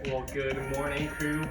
Well, good morning, crew.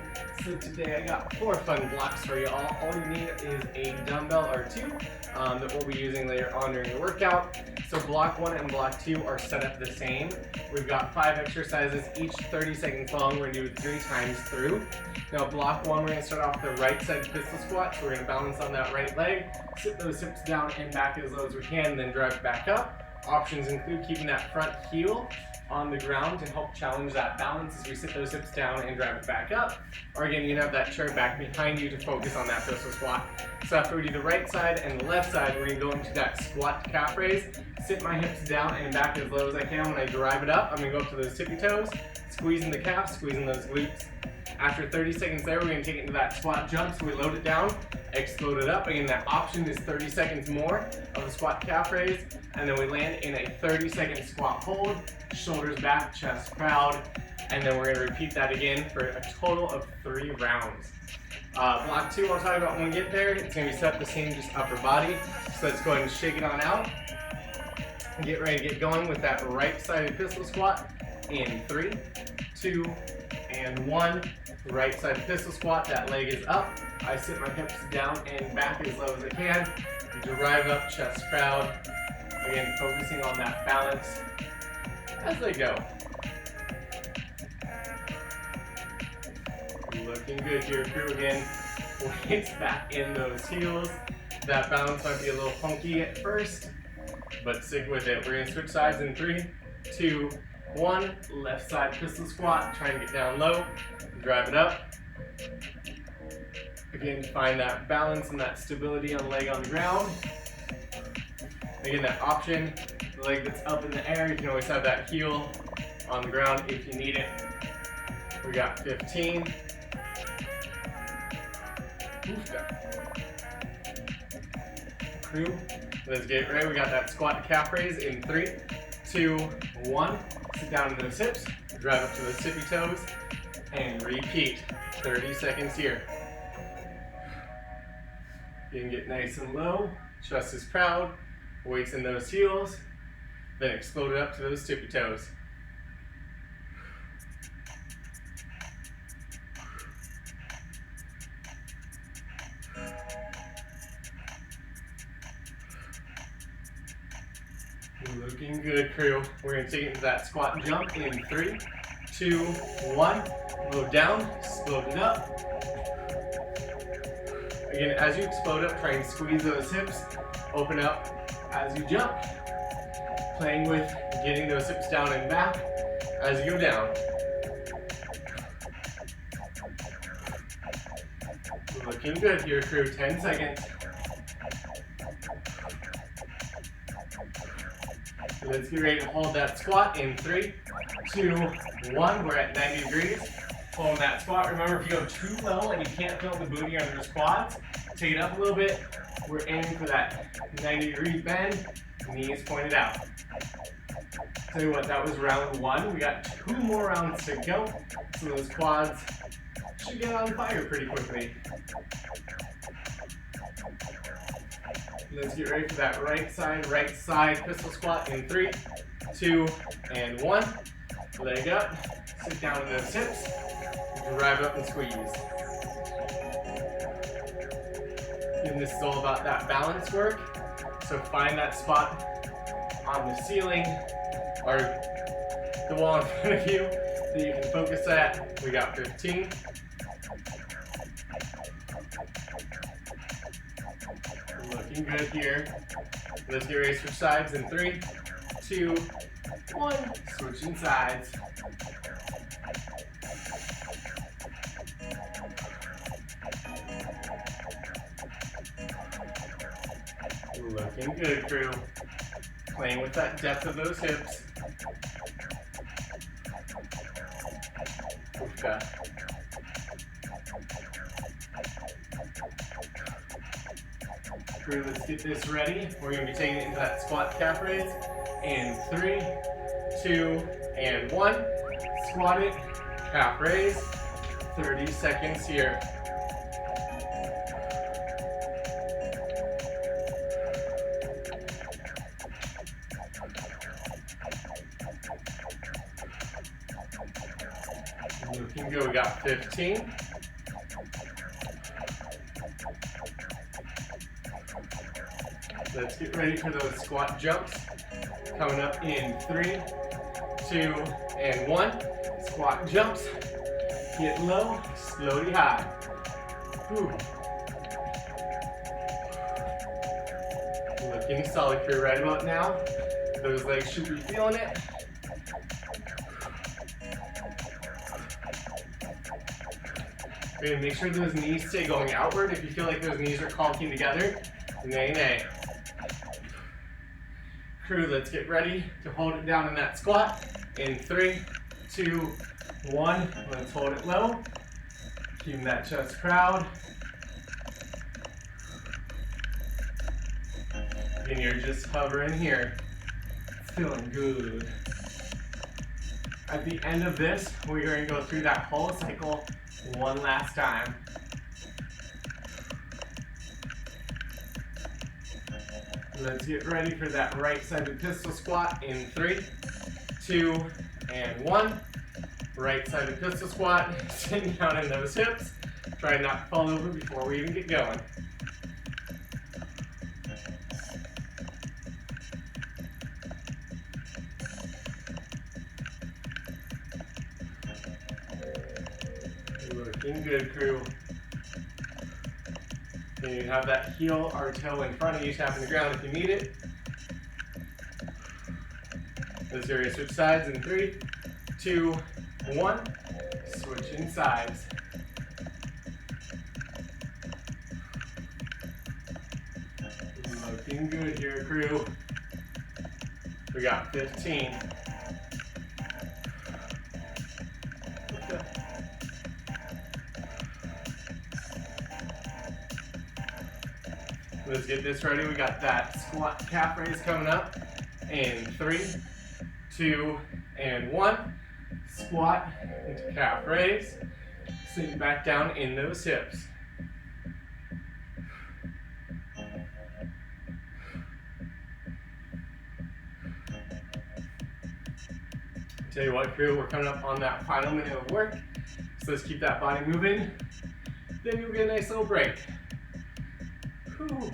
So today I got 4 fun blocks for you all. All you need is a dumbbell or 2 that we'll be using later on during the workout. So block 1 and block 2 are set up the same. We've got 5 exercises, each 30 seconds long. We're gonna do it 3 times through. Now block 1, we're gonna start off the right side pistol squat. So we're gonna balance on that right leg, sit those hips down and back as low as we can, and then drive it back up. Options include keeping that front heel on the ground to help challenge that balance as we sit those hips down and drive it back up. Or again, you can have that chair back behind you to focus on that pistol squat. So after we do the right side and the left side, we're gonna go into that squat to calf raise, sit my hips down and back as low as I can. When I drive it up, I'm gonna go up to those tippy toes, squeezing the calf, squeezing those glutes. After 30 seconds there, we're gonna take it into that squat jump. So we load it down, explode it up. Again, that option is 30 seconds more of the squat calf raise. And then we land in a 30-second squat hold, shoulders back, chest proud. And then we're gonna repeat that again for a total of 3 rounds. Block 2, I'll talk about when we get there. It's gonna be set up the same, just upper body. So let's go ahead and shake it on out. Get ready to get going with that right-sided pistol squat in 3, 2, and 1. Right side pistol squat, that leg is up. I sit my hips down and back as low as I can. Drive up, chest proud. Again, focusing on that balance as I go. Looking good here, crew. Again, weights back in those heels. That balance might be a little funky at first, but stick with it. We're gonna switch sides in 3, 2, 1. Left side pistol squat, trying to get down low. Drive it up. Again, find that balance and that stability on the leg on the ground. Again, that option, the leg that's up in the air, you can always have that heel on the ground if you need it. We got 15. Crew, let's get ready. We got that squat to calf raise in 3, 2, 1. Sit down in those hips, drive up to those tippy toes, and repeat. 30 seconds here. You can get nice and low, chest is proud, weights in those heels, then explode it up to those tippy toes. Looking good, crew. We're going to take it into that squat jump in 3, 2, 1. Load down, explode it up. Again, as you explode up, try and squeeze those hips, open up as you jump. Playing with getting those hips down and back as you go down. Looking good here, crew. 10 seconds. Let's get ready to hold that squat in 3, 2, 1. We're at 90 degrees. Holding that squat. Remember, if you go too low and you can't feel the booty under the quads, take it up a little bit. We're aiming for that 90-degree bend, knees pointed out. Tell you what, that was round 1. We got 2 more rounds to go. So those quads should get on fire pretty quickly. Let's get ready for that right side pistol squat in 3, 2, and 1. Leg up, sit down in those hips, drive up and squeeze. And this is all about that balance work. So find that spot on the ceiling or the wall in front of you that you can focus at. We got 15. Looking good here. Let's get ready to switch sides in 3, 2, 1. Switching sides. Looking good, crew. Playing with that depth of those hips. Okay. Crew, let's get this ready. We're going to be taking it into that squat calf raise in 3, 2, and 1. Squat it, calf raise. 30 seconds here. Looking good, we got 15. Let's get ready for those squat jumps. Coming up in 3, 2, and 1. Squat jumps. Get low, slowly high. Whew. Looking solid crew right about now. Those legs should be feeling it. We're gonna make sure those knees stay going outward. If you feel like those knees are caulking together, nay, nay. Crew, let's get ready to hold it down in that squat. In 3, 2, 1. Let's hold it low. Keeping that chest proud. And you're just hovering here. It's feeling good. At the end of this, we're going to go through that whole cycle one last time. Let's get ready for that right-sided pistol squat in 3, 2, and 1. Right-sided pistol squat, sitting down in those hips. Try not to fall over before we even get going. Looking good, crew. And you have that heel or toe in front of you, tapping the ground if you need it. Let's do switch sides in 3, 2, 1. Switching sides. Looking good here, crew. We got 15. Let's get this ready. We got that squat calf raise coming up in 3, 2, and 1. Squat into calf raise. Sink back down in those hips. Tell you what, crew, we're coming up on that final minute of work. So let's keep that body moving. Then you'll get a nice little break. Whew.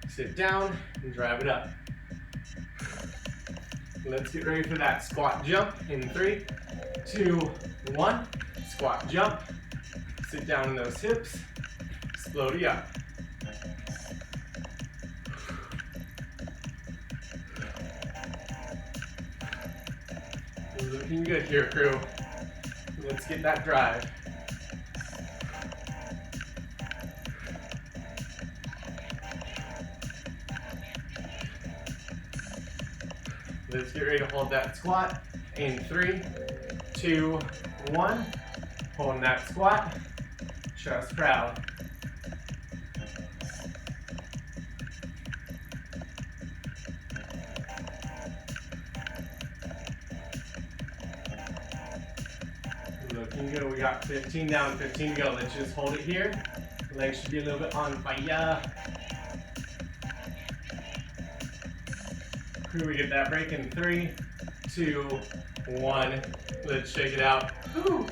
Sit down and drive it up. Let's get ready for that squat jump in 3, 2, 1. Squat jump. Sit down in those hips. Slowly up. Looking good here, crew. Let's get that drive. Let's get ready to hold that squat in 3, 2, 1. Holding that squat, chest proud. Looking good. We got 15 down, 15 to go. Let's just hold it here. Legs should be a little bit on fire. Crew, we get that break in 3, 2, 1. Let's shake it out. Whew.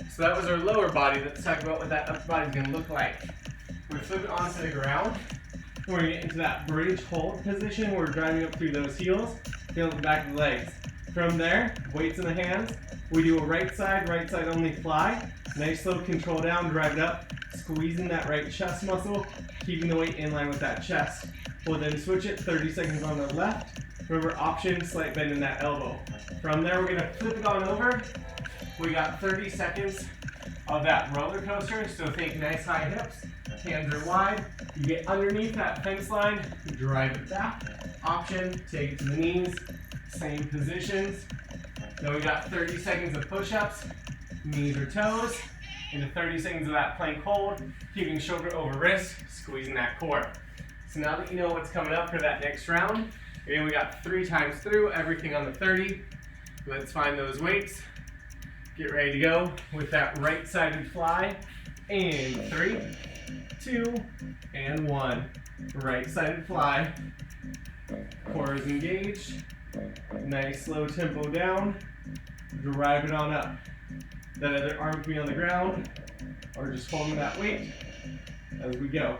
So that was our lower body. Let's talk about what that upper body is going to look like. We're flipping onto the ground. We're going to get into that bridge hold position where we're driving up through those heels, feeling the back of the legs. From there, weights in the hands. We do a right side only fly. Nice slow control down, drive it up, squeezing that right chest muscle, keeping the weight in line with that chest. We'll then switch it, 30 seconds on the left. Remember, option, slight bend in that elbow. From there, we're gonna flip it on over. We got 30 seconds of that roller coaster, so think nice high hips, hands are wide. You get underneath that fence line, drive it back. Option, take it to the knees, same positions. Then we got 30 seconds of push-ups, knees or toes, into 30 seconds of that plank hold, keeping shoulder over wrist, squeezing that core. So now that you know what's coming up for that next round, again, we got 3 times through, everything on the 30. Let's find those weights. Get ready to go with that right-sided fly. In 3, 2, and 1. Right-sided fly. Core is engaged. Nice slow tempo down. Drive it on up. That other arm can be on the ground or just holding that weight as we go.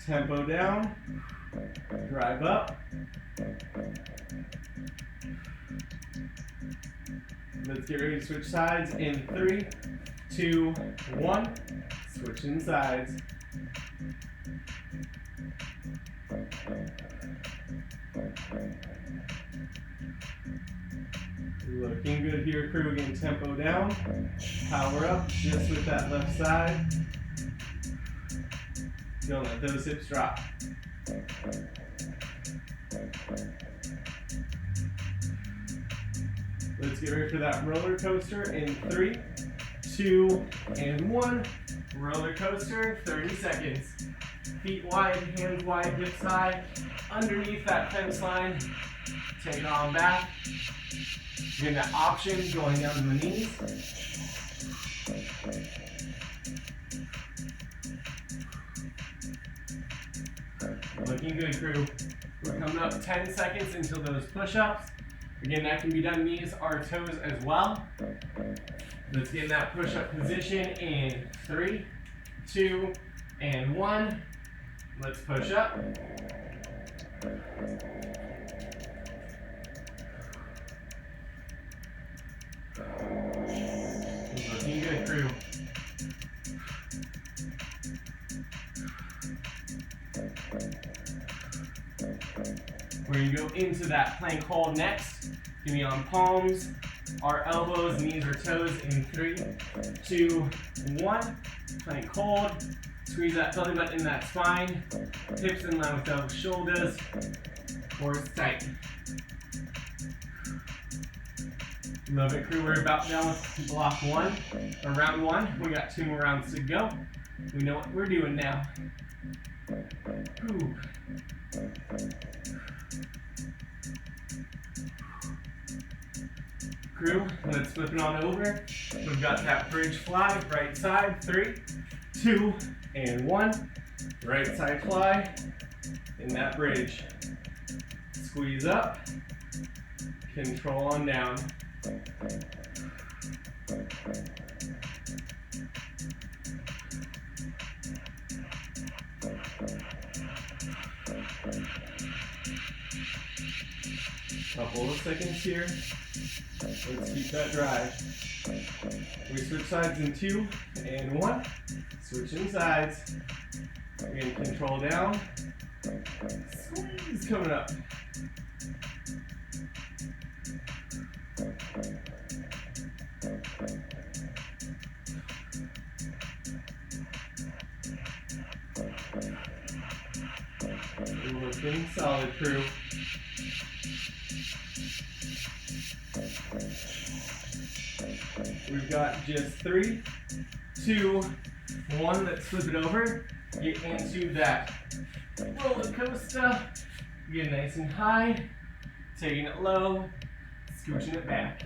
Tempo down, drive up. Let's get ready to switch sides in 3, 2, 1. Switching sides. Looking good here, crew. Again, tempo down. Power up just with that left side. Don't let those hips drop. Let's get ready for that roller coaster in 3, 2, and 1. Roller coaster, 30 seconds. Feet wide, hands wide, hips high. Underneath that fence line. Take it on back. You're getting that option going down to the knees. Looking good, crew. We're coming up 10 seconds until those push-ups. Again, that can be done knees or toes as well. Let's get in that push-up position in 3, 2, and 1. Let's push up. Looking good, crew. We're going to go into that plank hold next. Give me on palms, our elbows, knees, or toes in 3, 2, 1. Plank hold. Squeeze that belly button in that spine. Hips in line with those shoulders. Core tight. Love it, crew. We're about done with block 1, or round 1. We got 2 more rounds to go. We know what we're doing now. Ooh. Crew, let's flip it on over. We've got that bridge fly, right side, 3, 2, and 1. Right side fly, in that bridge. Squeeze up, control on down. Couple of seconds here. Let's keep that drive. We switch sides in 2 and 1. Switching sides. Again, control down. Squeeze coming up. Looking solid, crew. We've got just 3, 2, 1. Let's flip it over. Get into that roller coaster. Get nice and high. Taking it low. Scooching it back.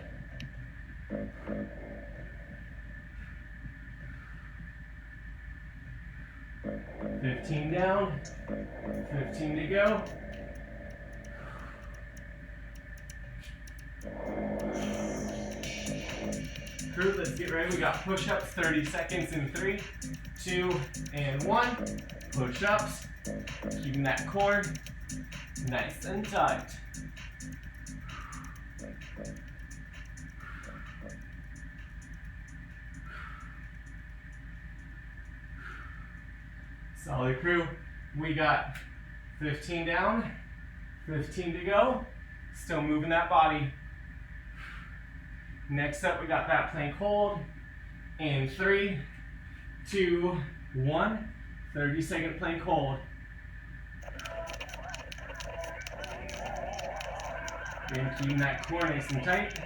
$15 down. 15 to go. Crew, let's get ready. We got push-ups, 30 seconds in 3, 2, and 1. Push-ups, keeping that core nice and tight. Solid, crew. We got 15 down, 15 to go. Still moving that body. Next up, we got that plank hold in 3, 2, 1. 30-second plank hold. Again, keeping that core nice and tight.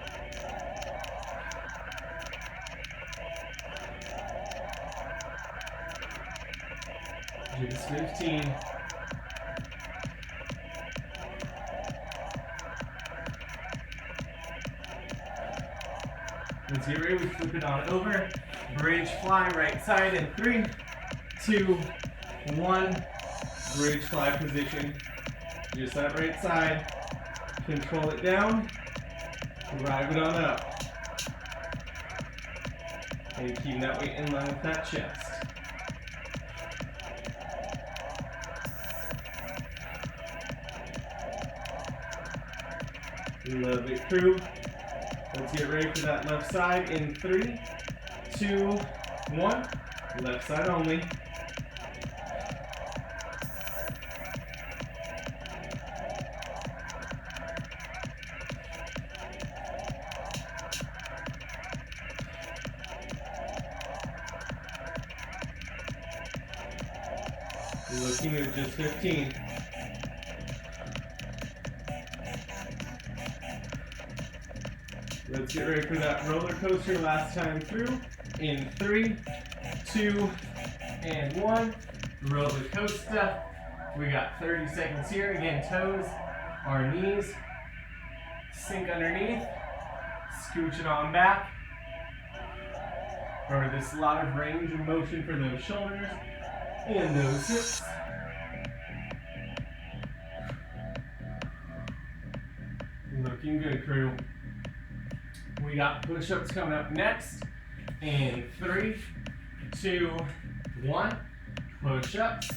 Just 15. Let's get ready. We flip it on over. Bridge fly right side in 3, 2, 1. Bridge fly position. Just that right side. Control it down. Drive it on up. And keep that weight in line with that chest. Lovely, crew. Let's get ready for that left side in 3, 2, 1. Left side only. Looking at just 15. Let's get ready for that roller coaster last time through. In 3, 2, and 1. Roller coaster. We got 30 seconds here. Again, toes, our knees. Sink underneath. Scooch it on back. Remember, this a lot of range of motion for those shoulders and those hips. Looking good, crew. We got push-ups coming up next. In 3, 2, 1. Push-ups.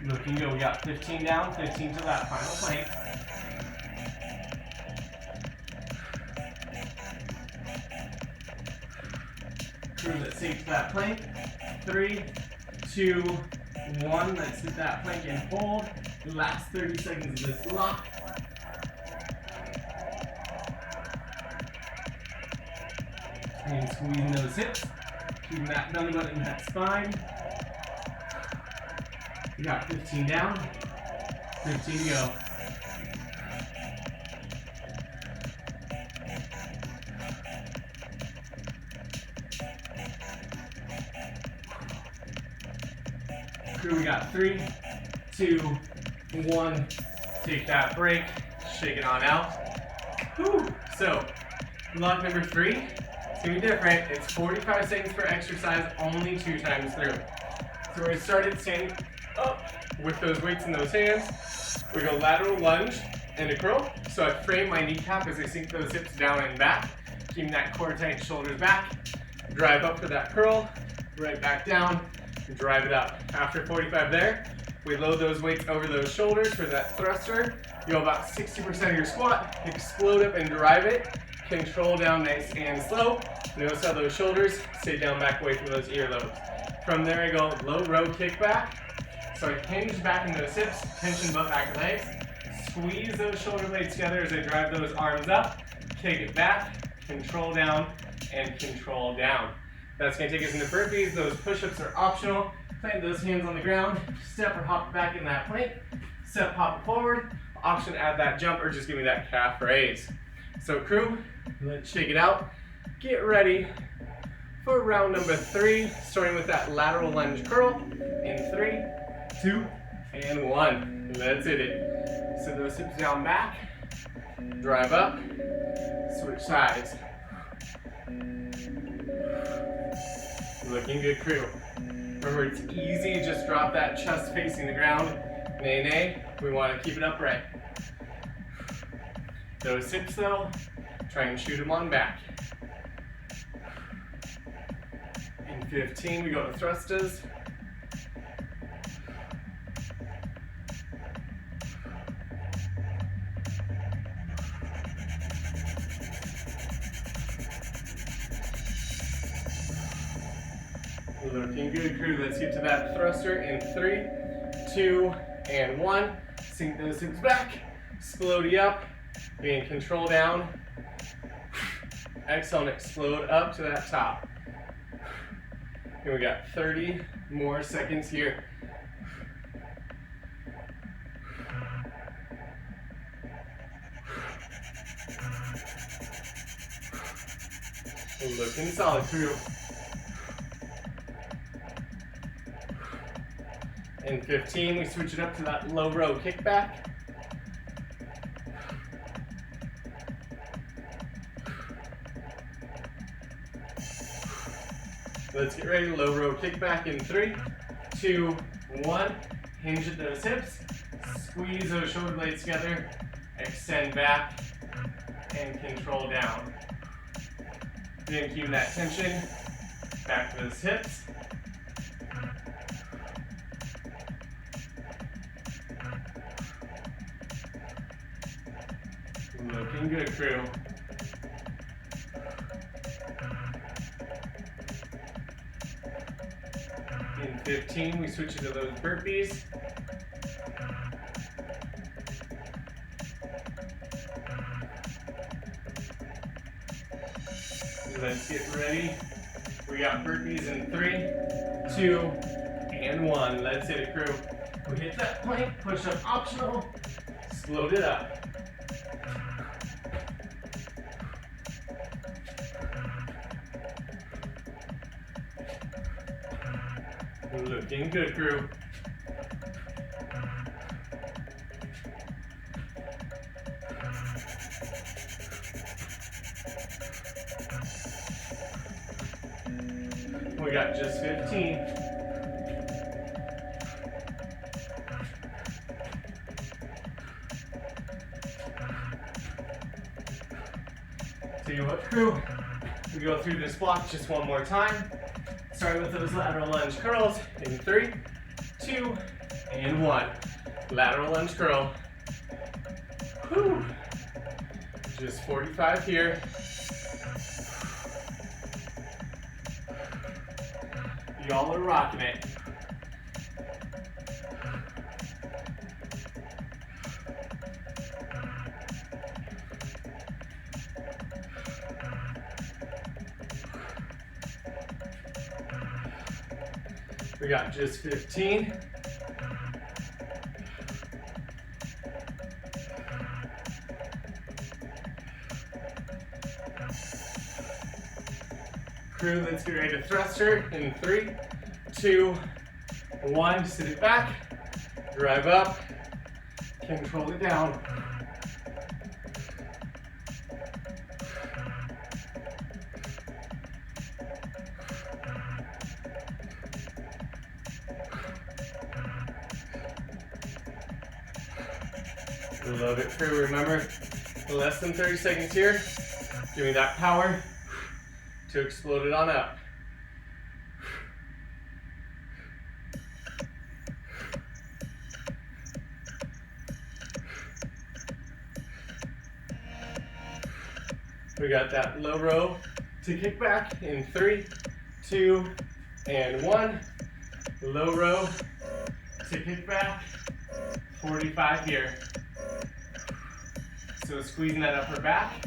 Looking good. We got 15 down, 15 to that final plank. Crew, let's take to that plank. 3, 2, 1. Let's hit that plank and hold. The last 30 seconds of this block. And squeezing those hips. Keeping that belly button in that spine. We got 15 down, 15 to go. Crew, we got 3, 2, 1. Take that break, shake it on out. Whew. So, block number 3, it's gonna be different. It's 45 seconds per exercise, only 2 times through. So we're gonna start at standing up with those weights in those hands. We go lateral lunge and a curl. So I frame my kneecap as I sink those hips down and back, keeping that core tight, shoulders back. Drive up for that curl, right back down, drive it up. After 45 there, we load those weights over those shoulders for that thruster. You go about 60% of your squat, explode up and drive it. Control down nice and slow. Notice how those shoulders stay down back away from those earlobes. From there I go low row kickback. So I hinge back in those hips, tension butt back legs. Squeeze those shoulder blades together as I drive those arms up. Kick it back, control down, and control down. That's gonna take us into burpees. Those push-ups are optional. Plant those hands on the ground. Step or hop back in that plank. Step, hop forward. Option, add that jump or just give me that calf raise. So crew, let's shake it out. Get ready for round number 3, starting with that lateral lunge curl. In 3, 2, and 1. Let's hit it. So those hips down back. Drive up. Switch sides. Looking good, crew. Remember, it's easy. Just drop that chest facing the ground. Nay, nay. We want to keep it upright. Those hips, though, try and shoot them on back. In 15, we go to thrusters. Looking good, crew. Let's get to that thruster in 3, 2, and 1. Sink those hips back. Explode up. Being control down. Exhale and explode up to that top. And we got 30 more seconds here. Looking solid, crew. In 15, we switch it up to that low row kickback. Let's get ready, low row kickback in 3, 2, 1. Hinge at those hips. Squeeze those shoulder blades together. Extend back and control down. Then keep that tension. Back to those hips. Looking good, crew. In 15, we switch into those burpees. Let's get ready. We got burpees in 3, 2, and 1. Let's hit it, crew. We hit that plank, push up optional, load it up. Looking good, crew. We got just 15. Tell you what, crew, we go through this block just one more time. Starting with those lateral lunge curls in 3, 2, and 1. Lateral lunge curl. Whew. Just 45 here. Y'all are rocking it. We got just 15. Crew, let's get ready to thruster in 3, 2, 1. Sit it back, drive up, control it down. Love it, crew. Remember, less than 30 seconds here. Give me that power to explode it on up. We got that low row to kick back in 3, 2, and 1. Low row to kick back, 45 here. So squeezing that upper back,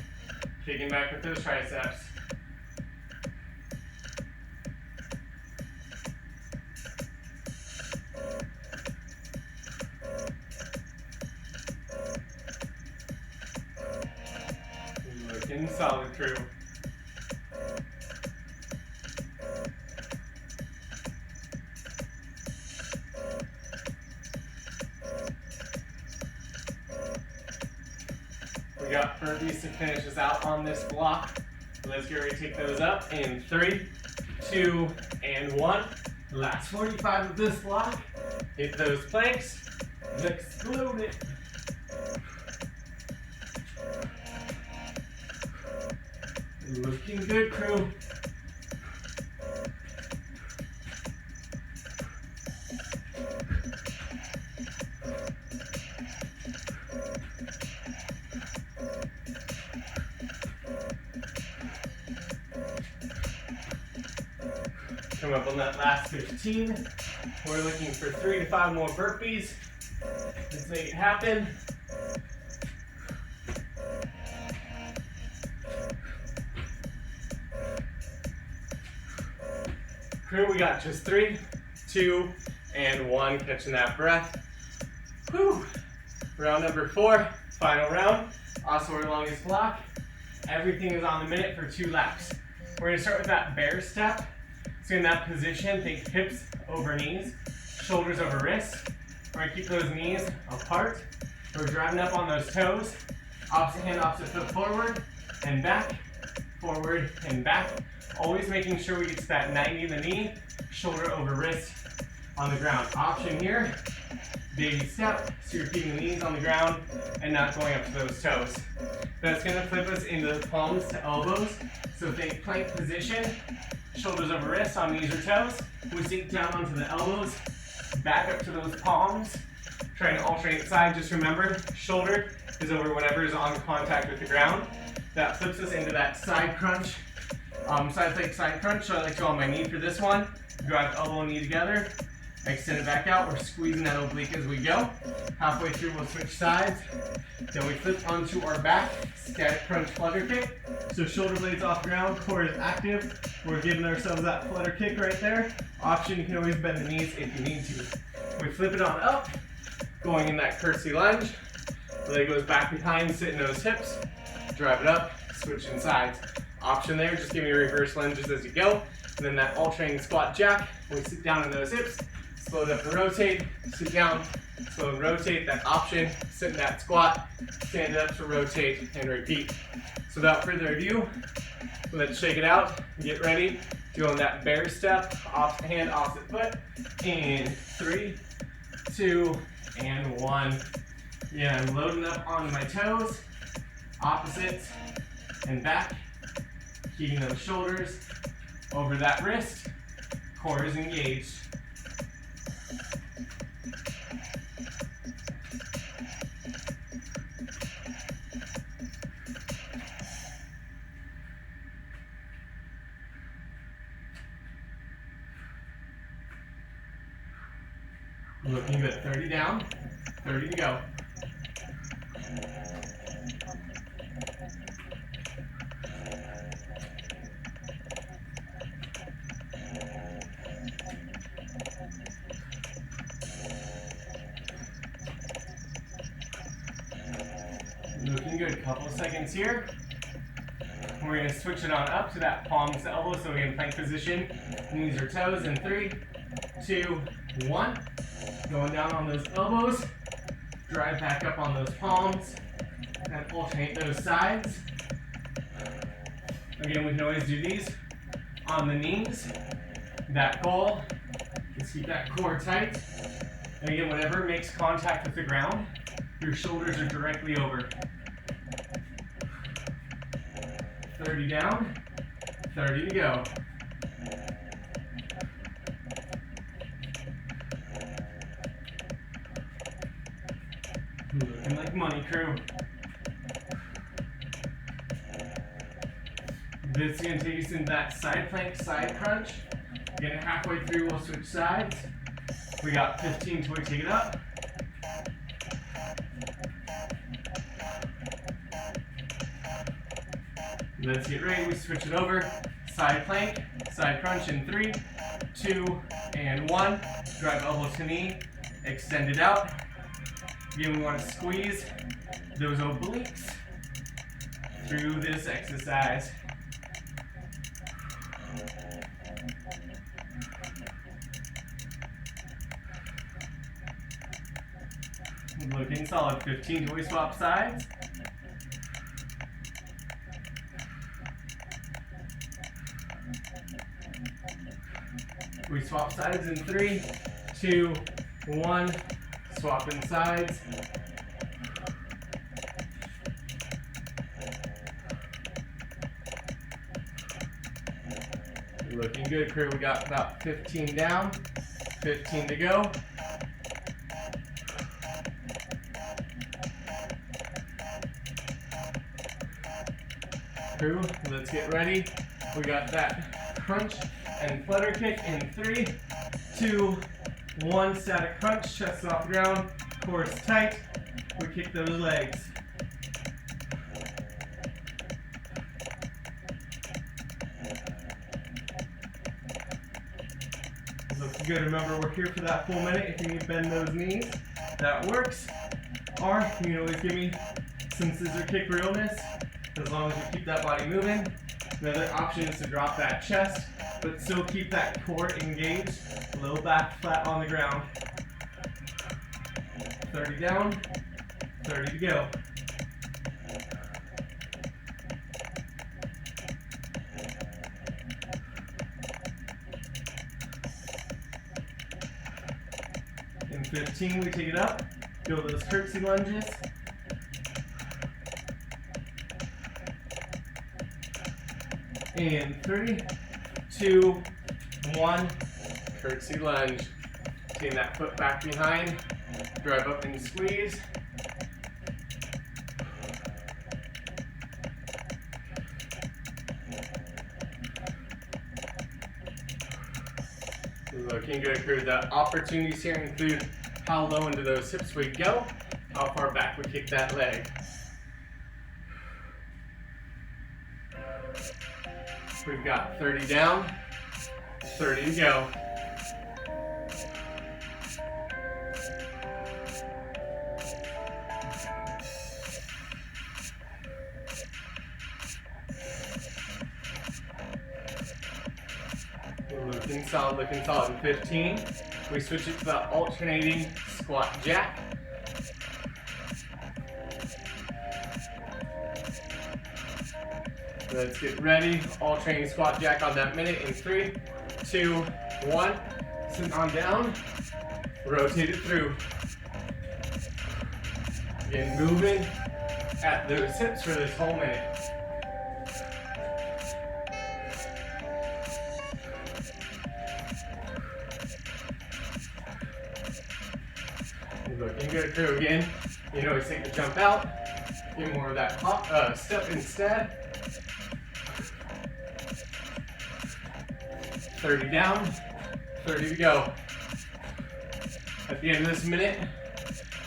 kicking back with those triceps. Looking solid, crew. We got burpees to finish us out on this block. Let's get ready to take those up in 3, 2, and 1. Last 45 of this block. Hit those planks. Explode it. Looking good, crew. Come up on that last 15. We're looking for 3 to 5 more burpees. Let's make it happen. Crew, we got just 3, 2, and 1. Catching that breath. Whew. Round number 4, final round. Also our longest block. Everything is on the minute for 2 laps. We're gonna start with that bear step. So in that position, think hips over knees, shoulders over wrists. We're gonna keep those knees apart. We're driving up on those toes. Opposite hand, opposite foot forward and back, forward and back. Always making sure we get to that 90 in the knee, shoulder over wrist. on the ground. Option here, baby step, so you're keeping the knees on the ground and not going up to those toes. That's gonna flip us into the palms to elbows. So think plank position, shoulders over wrists on knees or toes. We sink down onto the elbows, back up to those palms, trying to alternate sides. Just remember, shoulder is over whatever is on contact with the ground. That flips us into that side crunch, side plank side crunch. So I like to go on my knee for this one. Drive elbow and knee together. Extend it back out. We're squeezing that oblique as we go. Halfway through, we'll switch sides. Then we flip onto our back, static crunch flutter kick. So shoulder blades off the ground, core is active. We're giving ourselves that flutter kick right there. Option, you can always bend the knees if you need to. We flip it on up, going in that curtsey lunge. Leg goes back behind, sit in those hips. Drive it up, switching sides. Option there, just give me reverse lunges as you go. And then that alternating squat jack, we sit down in those hips. Slow it up and rotate, sit down, slow and rotate. That option, sit in that squat, stand up to rotate and repeat. So without further ado, let's shake it out, get ready to go on that bear step, hand, opposite foot, in 3, 2, and 1. Yeah, I'm loading up on my toes, opposites and back, keeping those shoulders over that wrist, core is engaged. Looking good. 30 down, 30 to go. Looking good. Couple of seconds here. We're going to switch it on up to that palms to elbows. So again, plank position, knees or toes in 3, 2, 1. Going down on those elbows, drive back up on those palms, and alternate those sides. Again, we can always do these on the knees. That goal is keep that core tight. And again, whatever makes contact with the ground, your shoulders are directly over. 30 down, 30 to go. Looking like money, crew. This is going to take us into that side plank, side crunch. Getting halfway through, we'll switch sides. We got 15 till we take it up. Let's get ready, we switch it over. Side plank, side crunch in 3, 2, and 1. Drive elbows to knee, extend it out. Again, we want to squeeze those obliques through this exercise. Looking solid. 15 till we swap sides. We swap sides in 3, 2, 1. Swapping sides. Looking good, crew. We got about 15 down, 15 to go. Crew, let's get ready. We got that crunch and flutter kick in 3, 2, 1. Static crunch, chest off the ground, core is tight. We kick those legs. Looks good. Remember, we're here for that full minute. If you need to bend those knees, that works. Or you can always give me some scissor kick realness, as long as you keep that body moving. Another option is to drop that chest, but still keep that core engaged. Low back flat on the ground. 30 down, 30 to go. In 15, we take it up. Go those curtsey lunges. In 3, 2, 1, curtsey lunge. Take that foot back behind, drive up and squeeze. Looking good, crew. The opportunities here include how low into those hips we go, how far back we kick that leg. We've got 30 down, 30 to go. Looking solid. In 15, we switch it to the alternating squat jack. Let's get ready. Alternating squat jack on that minute in 3, 2, 1. Sit on down. Rotate it through. Again, moving at those hips for this whole minute. Looking good, crew. Again, you can always take the jump out, get more of that hop, step instead. 30 down, 30 to go. At the end of this minute,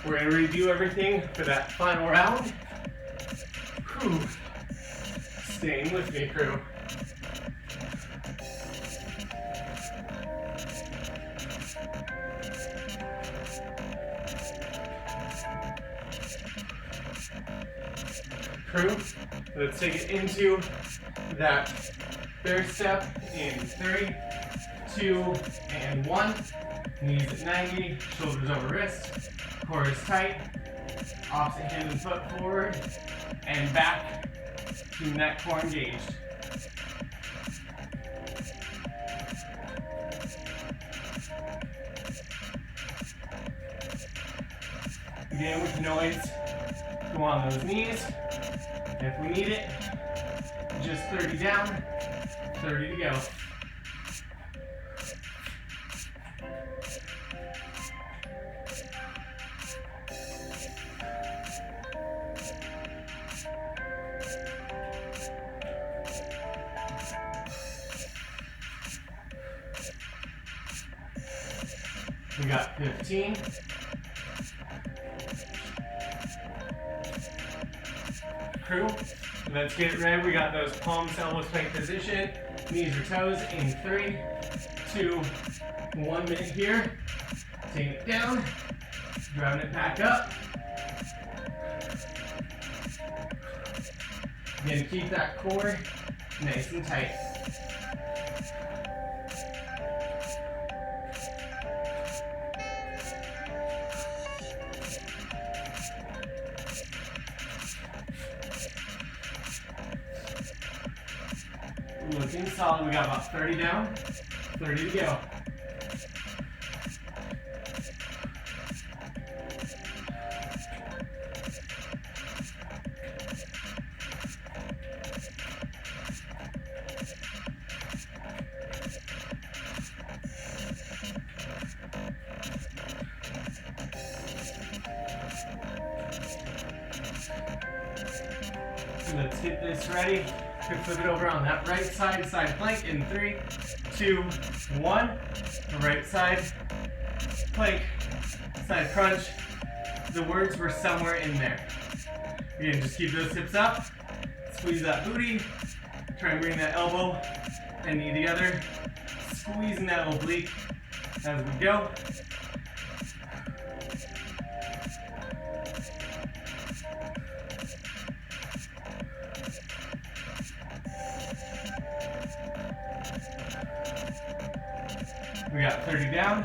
we're going to redo everything for that final round. Whew. Staying with me, crew. Let's take it into that bear step in 3, 2, and 1. Knees at 90, shoulders over wrist, core is tight, opposite hand and foot forward, and back to neck core engaged. Again, we can always go on those knees. If we need it, just 30 down, 30 to go. We got 15. Crew, let's get ready. We got those palms, elbows, plank position, knees or toes in 3, 2, 1 minute here. Taking it down, driving it back up. Again, keep that core nice and tight. Looking solid. We got about 30 down, 30 to go. Let's get this ready. Could flip it over on that right side, side plank in 3, 2, 1. Right side plank, side crunch. The words were somewhere in there. Again, just keep those hips up, squeeze that booty, try and bring that elbow and knee together, squeezing that oblique as we go. We got 30 down,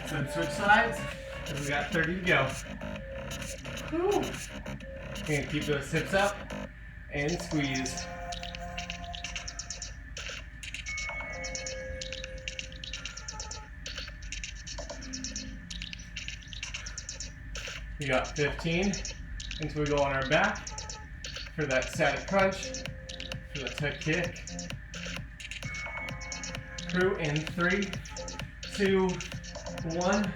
so switch sides, and we got 30 to go. Whew. We're gonna keep those hips up and squeeze. We got 15 until we go on our back for that static crunch, for the tuck kick. Crew in 3, 2, 1.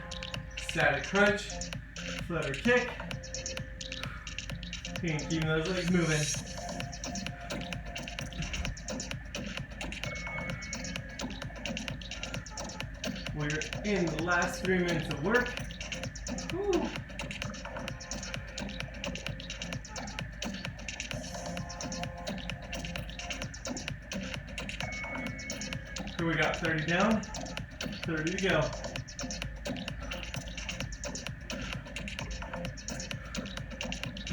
Static crunch, flutter kick. And keeping those legs moving. We're in the last 3 minutes of work. Woo. Here we got 30 down, 30 to go.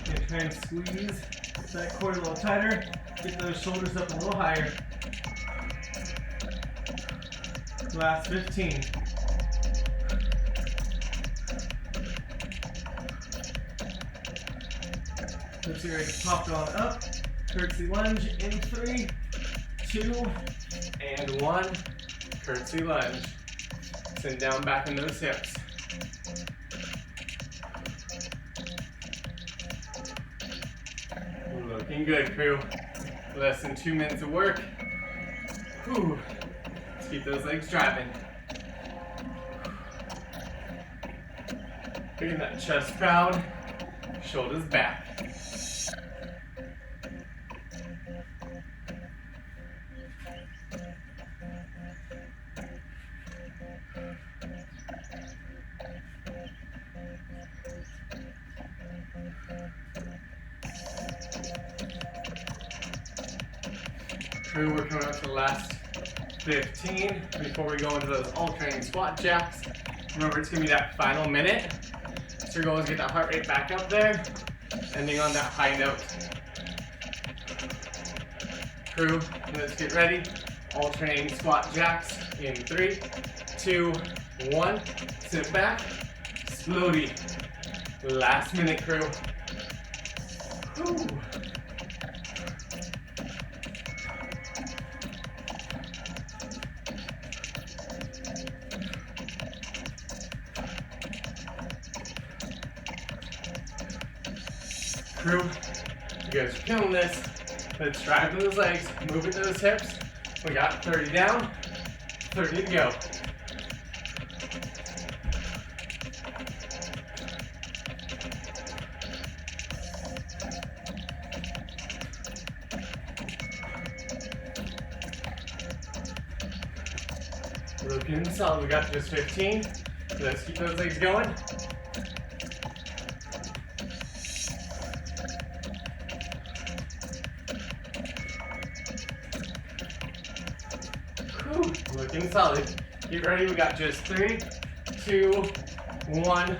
And try and squeeze that core a little tighter, get those shoulders up a little higher. Last 15. Let's see, ready to pop it on up. Curtsey lunge in 3, 2, and 1. Curtsey lunge. Send down back in those hips. Looking good, crew. Less than 2 minutes of work. Whew. Let's keep those legs driving. Getting that chest proud, shoulders back. Crew, we're coming up to the last 15 before we go into those alternating squat jacks. Remember, it's gonna be that final minute. So your goal is to get that heart rate back up there, ending on that high note. Crew, let's get ready. Alternating squat jacks in 3, 2, 1. Sit back, slowly. Last minute, crew. Whew. Crew, you guys are killing this. Let's drive those legs, moving those hips. We got 30 down, 30 to go. Looking solid, we got just 15. Let's keep those legs going. Looking solid. Get ready, we got just 3, 2, 1.